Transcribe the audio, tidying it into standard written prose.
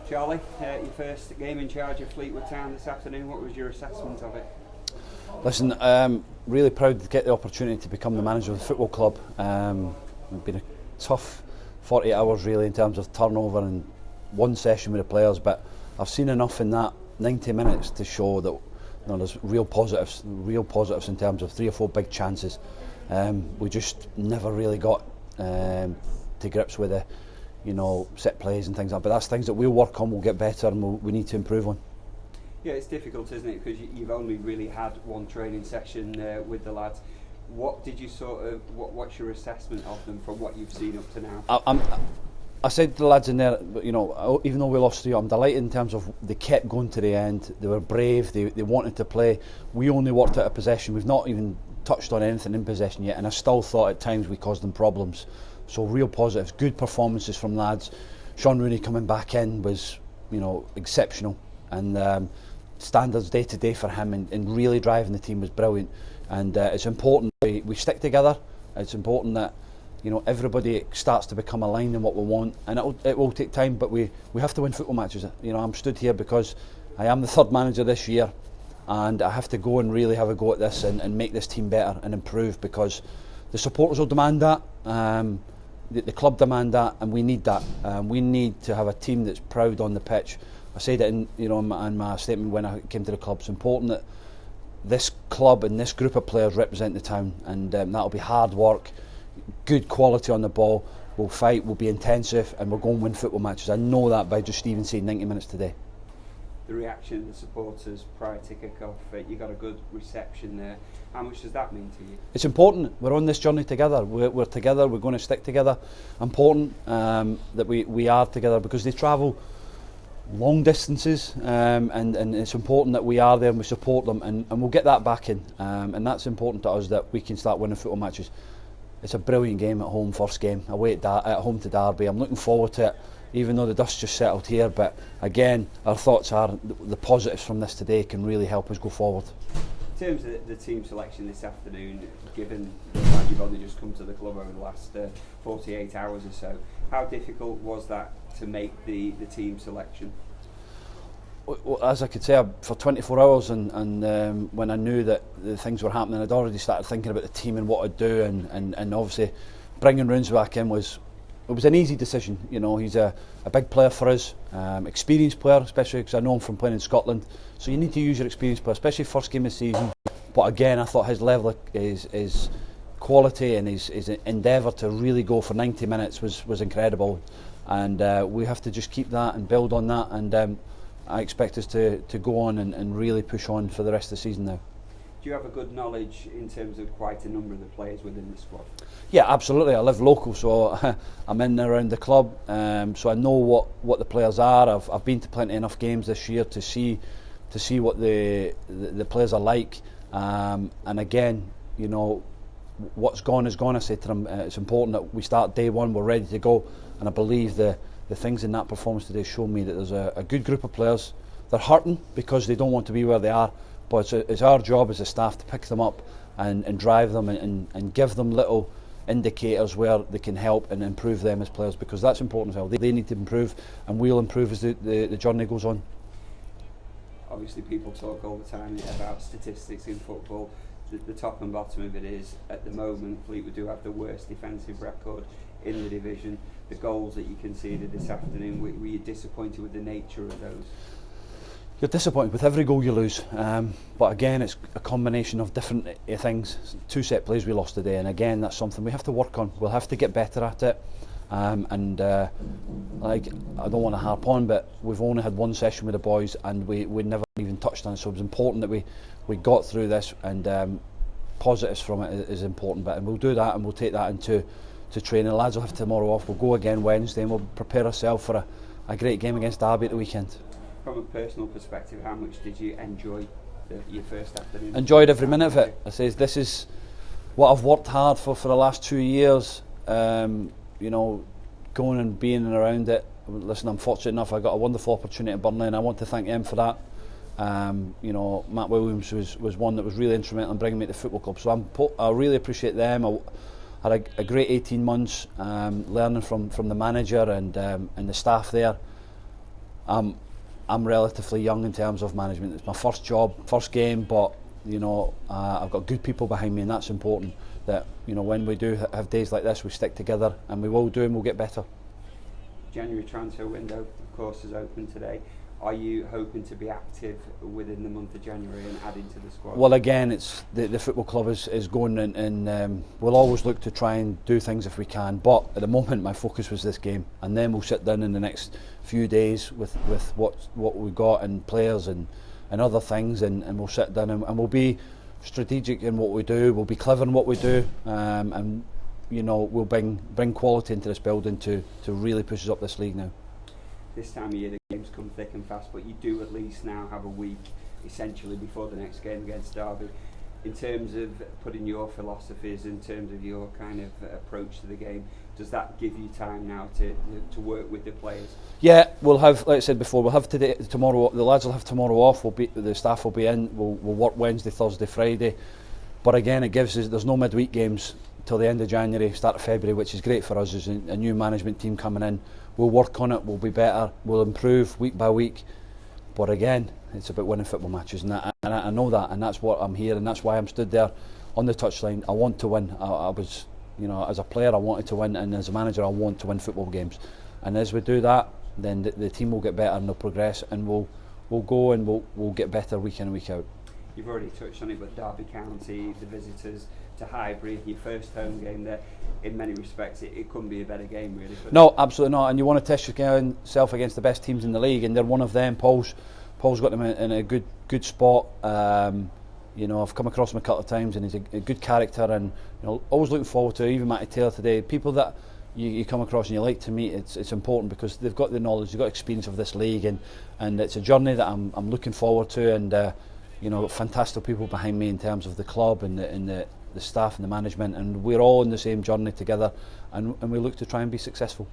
Charlie, your first game in charge of Fleetwood Town this afternoon. What was your assessment of it? Listen, really proud to get the opportunity to become the manager of the football club. It's been a tough 48 hours really in terms of turnover and one session with the players, but I've seen enough in that 90 minutes to show that there's real positives in terms of 3 or 4 big chances. We just never really got to grips with the set plays and things like that. But that's things that we'll work on, we'll get better, and we need to improve on. Yeah, it's difficult, isn't it? Because you've only really had one training session with the lads. What did you what's your assessment of them from what you've seen up to now? I said to the lads in there, even though we lost 3, I'm delighted in terms of they kept going to the end. They were brave. They wanted to play. We only worked out of possession. We've not even touched on anything in possession yet, and I still thought at times we caused them problems. So real positives, good performances from lads. Sean Rooney coming back in was, exceptional, and standards day to day for him, and really driving the team was brilliant. And it's important we stick together. It's important that everybody starts to become aligned in what we want, and it will take time, but we have to win football matches. I'm stood here because I am the 3rd manager this year, and I have to go and really have a go at this and make this team better and improve, because the supporters will demand that, the club demand that, and we need that. We need to have a team that's proud on the pitch. I said it in my statement when I came to the club. It's important that this club and this group of players represent the town, and that'll be hard work, good quality on the ball. We'll fight, we'll be intensive, and we'll go and win football matches. I know that by just even seeing 90 minutes today. The reaction of the supporters prior to kick-off, you got a good reception there. How much does that mean to you? It's important. We're on this journey together. We're together. We're going to stick together. Important that we are together, because they travel long distances, and it's important that we are there and we support them, and we'll get that back in, and that's important to us, that we can start winning football matches. It's a brilliant game at home, first game away at home to Derby. I'm looking forward to it, even though the dust just settled here. But again, our thoughts are the positives from this today can really help us go forward. In terms of the team selection this afternoon, given the fact you've only just come to the club over the last 48 hours or so, how difficult was that to make the team selection? Well, as I could say, for 24 hours, and when I knew that the things were happening, I'd already started thinking about the team and what I'd do, and obviously bringing Roons back in was an easy decision. He's a big player for us, experienced player, especially because I know him from playing in Scotland. So you need to use your experienced player, especially first game of the season. But again, I thought his level, his quality and his endeavour to really go for 90 minutes was incredible, and we have to just keep that and build on that, and I expect us to go on and really push on for the rest of the season now. Do you have a good knowledge in terms of quite a number of the players within the squad? Yeah, absolutely. I live local, so I'm in and around the club, so I know what the players are. I've been to plenty enough games this year to see what the players are like, and again, what's gone is gone. I say to them, it's important that we start day one, we're ready to go, and I believe the things in that performance today show me that there's a good group of players. They're hurting because they don't want to be where they are, but it's our job as a staff to pick them up and drive them and give them little indicators where they can help and improve them as players, because that's important as well. They need to improve, and we'll improve as the journey goes on. Obviously people talk all the time about statistics in football. The top and bottom of it is, at the moment, Fleetwood do have the worst defensive record in the division. The goals that you conceded this afternoon, were you disappointed with the nature of those? You're disappointed with every goal you lose, but again, it's a combination of different things. 2 set plays we lost today, and again, that's something we have to work on. We'll have to get better at it, and I don't want to harp on, but we've only had one session with the boys, and we never even touched on it. So it was important that we got through this, and positives from it is important. But and we'll do that, and we'll take that into training. The lads will have tomorrow off. We'll go again Wednesday, and we'll prepare ourselves for a great game against Derby at the weekend. From a personal perspective, how much did you enjoy your first afternoon? Enjoyed every minute of it. I say this is what I've worked hard for the last 2 years. Going and being around it. Listen, I'm fortunate enough. I got a wonderful opportunity at Burnley, and I want to thank them for that. Matt Williams was one that was really instrumental in bringing me to the football club. So I really appreciate them. I had a great 18 months learning from the manager and the staff there. I'm relatively young in terms of management. It's my first job, first game, but I've got good people behind me, and that's important. That when we do have days like this, we stick together, and we will do, and we'll get better. January transfer window, of course, is open today. Are you hoping to be active within the month of January and add into the squad? Well, again, it's the football club is going, and we'll always look to try and do things if we can. But at the moment, my focus was this game, and then we'll sit down in the next few days with what we got and players and other things, and we'll sit down and we'll be strategic in what we do. We'll be clever in what we do, and we'll bring quality into this building to really push us up this league now. This time of year the games come thick and fast, but you do at least now have a week essentially before the next game against Derby. In terms of putting your philosophies, in terms of your kind of approach to the game, does that give you time now to work with the players? Yeah, we'll have, like I said before, we'll have tomorrow. The lads will have tomorrow off. The staff will be in. We'll work Wednesday, Thursday, Friday. But again, it gives us. There's no midweek games till the end of January, start of February, which is great for us as a new management team coming in. We'll work on it. We'll be better. We'll improve week by week. But again, it's about winning football matches, and I know that, and that's what I'm here, and that's why I'm stood there on the touchline. I want to win. I was, as a player, I wanted to win, and as a manager, I want to win football games. And as we do that, then the team will get better and they'll progress, and we'll go and we'll get better week in and week out. You've already touched on it, but Derby County, the visitors to Highbury, your first home game there, in many respects it couldn't be a better game really. No, absolutely not, and you want to test yourself against the best teams in the league, and they're one of them. Paul's got them in a good spot. I've come across him a couple of times, and he's a good character, and always looking forward to it. Even Matty Taylor today, people that you come across and you like to meet, it's important because they've got the knowledge, they've got experience of this league, and it's a journey that I'm looking forward to, and got fantastic people behind me in terms of the club and the staff and the management, and we're all on the same journey together, and we look to try and be successful.